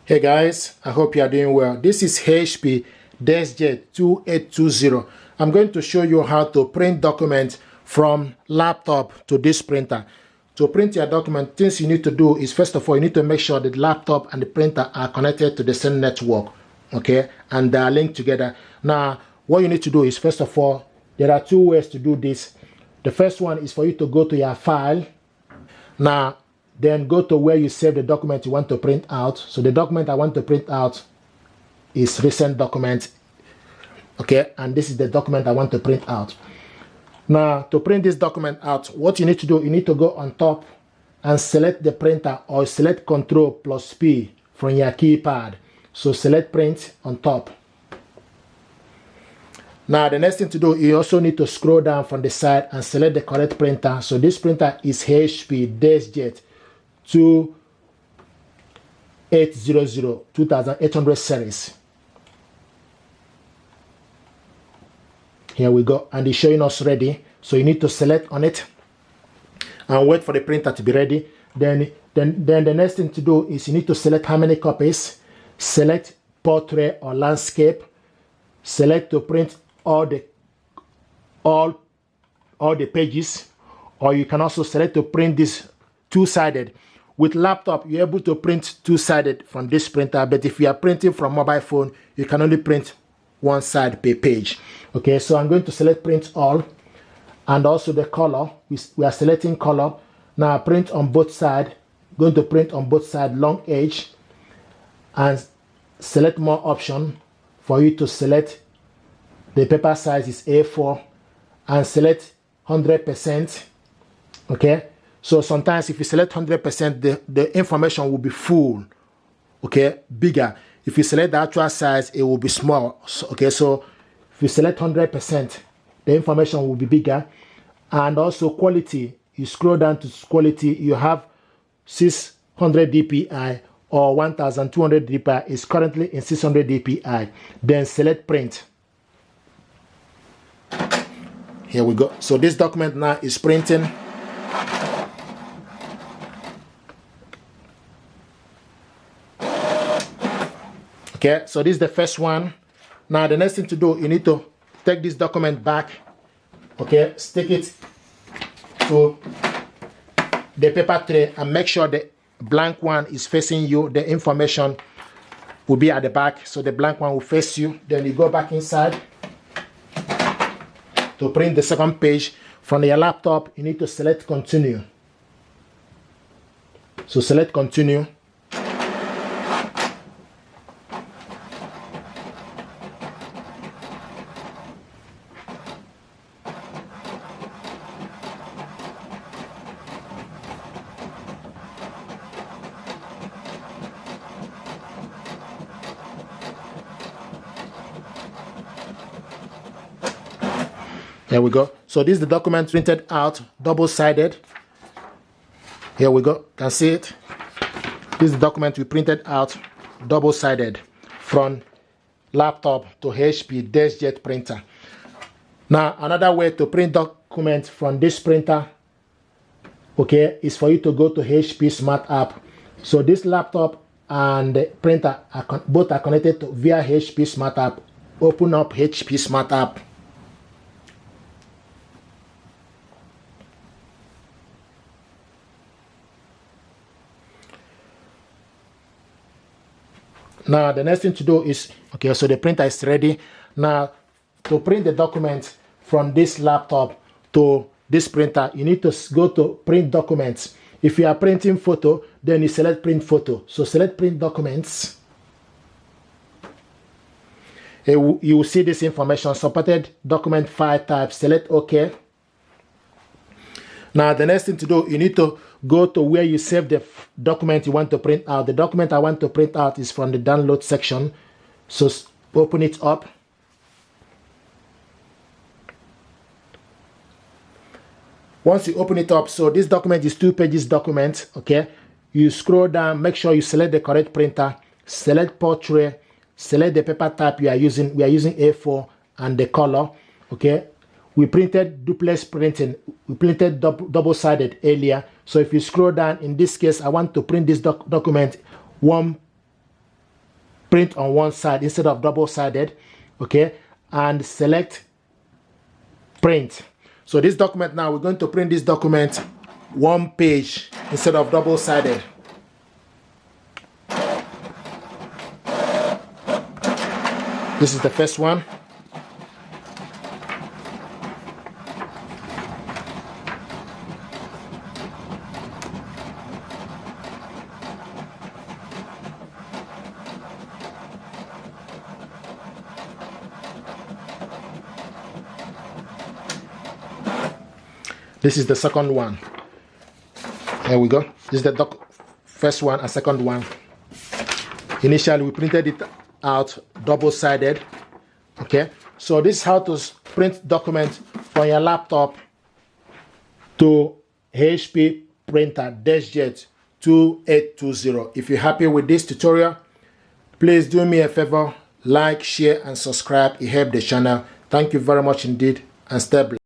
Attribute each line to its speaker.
Speaker 1: Hey guys, I hope you are doing well. This is HP Deskjet 2820. I'm going to show you how to print documents from laptop to this printer. To print your document, things you need to do is, first of all, you need to make sure that the laptop and the printer are connected to the same network, okay, and they are linked together. Now, what you need to do is, first of all, there are two ways to do this. The first one is for you to go to your file. Now, then go to where you save the document you want to print out. So the document I want to print out is recent document, okay, and this is the document I want to print out. Now, to print this document out, what you need to do, you need to go on top and select the printer, or select Ctrl+P from your keypad. So select print on top. Now, the next thing to do, you also need to scroll down from the side and select the correct printer. So this printer is HP Deskjet 2800 series. Here we go, and it's showing us ready. So you need to select on it and wait for the printer to be ready. Then the next thing to do is you need to select how many copies. Select portrait or landscape. Select to print all the pages, or you can also select to print this two-sided. With laptop, you're able to print two-sided from this printer, but if you are printing from mobile phone, you can only print one side per page. Okay, so I'm going to select print all, and also the color. We are selecting color. Now print on both sides. Going to print on both sides, long edge, and select more option for you to select. The paper size is A4, and select 100%. Okay. So sometimes if you select 100%, the information will be full, okay, bigger. If you select the actual size, it will be small. So, okay, so if you select 100%, the information will be bigger. And also quality, you scroll down to quality, you have 600 dpi or 1200 dpi. Is currently in 600 dpi. Then select print. Here we go. So this document now is printing. Okay, so this is the first one. Now the next thing to do, you need to take this document back, okay, stick it to the paper tray and make sure the blank one is facing you. The information will be at the back, so the blank one will face you. Then you go back inside to print the second page. From your laptop, you need to select continue. So select continue. There we go. So this is the document printed out, double-sided. Here we go. Can see it. This is the document we printed out, double-sided, from laptop to HP Deskjet printer. Now, another way to print documents from this printer, okay, is for you to go to HP Smart App. So this laptop and the printer both are connected via HP Smart App. Open up HP Smart App. Now the next thing to do is, okay, so the printer is ready. Now to print the document from this laptop to this printer, you need to go to print documents. If you are printing photo, then you select print photo. So select print documents. You will see this information, supported document file type. Select OK. Now the next thing to do, you need to go to where you save the document you want to print out. The document I want to print out is from the download section. So open it up. Once you open it up, so this document is 2 pages document, okay? You scroll down, make sure you select the correct printer, select portrait, select the paper type you are using. We are using A4 and the color, okay? We printed duplex printing. We printed double-sided earlier. So if you scroll down, in this case, I want to print this document 1 print on one side instead of double-sided, okay, and select print. So this document now, we're going to print this document one page instead of double-sided. This is the first one. This is the second one. There we go. This is the first one and second one. Initially, we printed it out double-sided. Okay, so this is how to print documents from your laptop to HP printer Deskjet 2820. If you're happy with this tutorial, please do me a favor, like, share, and subscribe. It helps the channel. Thank you very much indeed, and stay blessed.